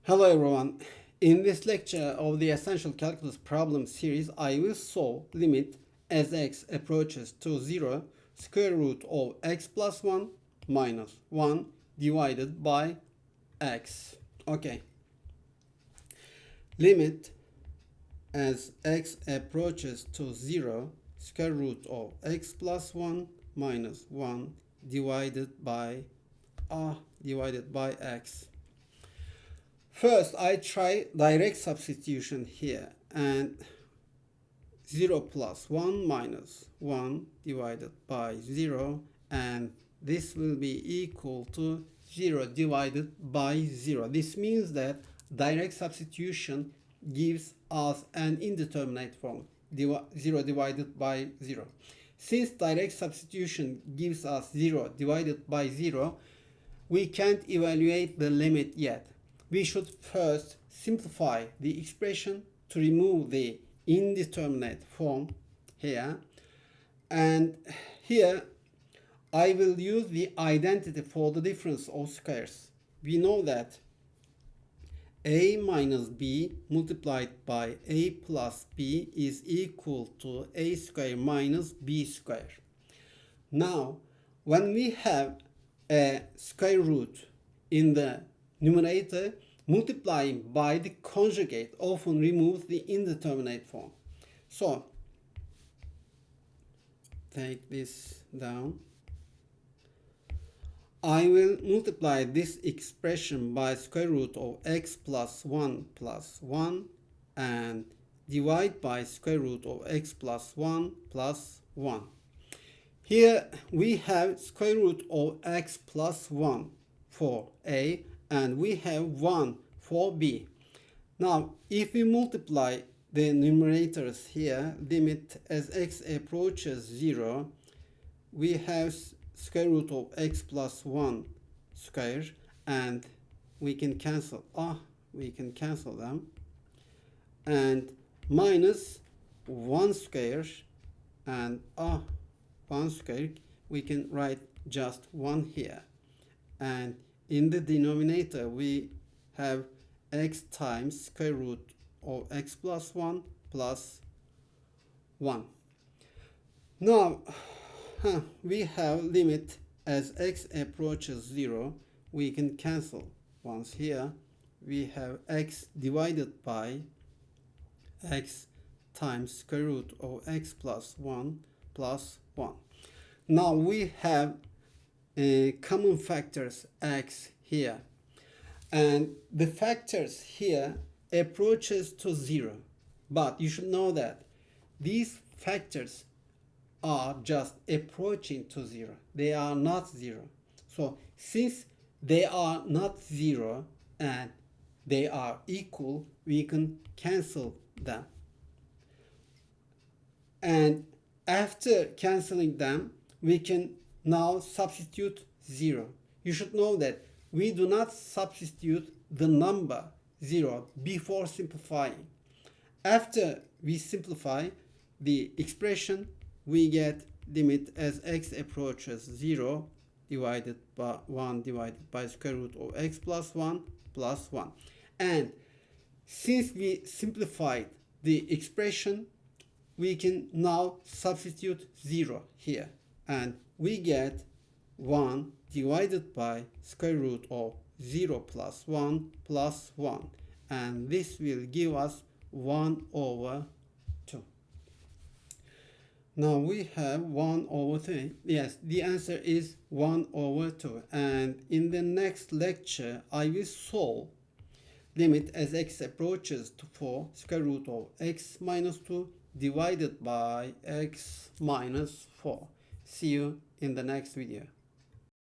Hello everyone. In this lecture of the Essential Calculus problem series, I will solve limit as x approaches to 0 square root of x plus 1 minus 1 divided by x. Okay. Limit as x approaches to 0 square root of x plus 1 minus 1 divided by x. First, I try direct substitution here, and 0 plus 1 minus 1 divided by 0, and this will be equal to 0 divided by 0. This means that direct substitution gives us an indeterminate form, 0 divided by 0. Since direct substitution gives us 0 divided by 0, we can't evaluate the limit yet. We should first simplify the expression to remove the indeterminate form here. And here I will use the identity for the difference of squares. We know that a minus b multiplied by a plus b is equal to a square minus b square. Now, when we have a square root in the numerator, multiplying by the conjugate often removes the indeterminate form. So, take this down. I will multiply this expression by square root of x plus 1 and divide by square root of x plus 1 plus 1. Here we have square root of x plus 1 for a, and we have 1 for b. Now, if we multiply the numerators here, limit as x approaches 0, we have square root of x plus 1 square, and we can cancel them, and minus 1 square, and 1 square, we can write just 1 here, and in the denominator we have x times square root of x plus 1 plus 1. Now we have limit as x approaches 0. We can cancel once here. We have x divided by x times square root of x plus 1 plus 1. Now we have common factors x here, and the factors here approaches to 0, but you should know that these factors are just approaching to 0. They are not 0. So since they are not 0 and they are equal, we can cancel them. And after canceling them, we can now substitute 0. You should know that we do not substitute the number 0 before simplifying. After we simplify the expression, we get limit as x approaches 0 divided by 1 divided by square root of x plus 1 plus 1. And since we simplified the expression, we can now substitute 0 here, and we get 1 divided by square root of 0 plus 1 plus 1, and this will give us 1 over 2. Now we have 1 over 3. Yes, the answer is 1 over 2. And in the next lecture, I will solve limit as x approaches to 4 square root of x minus 2 divided by x minus 4. See you in the next video.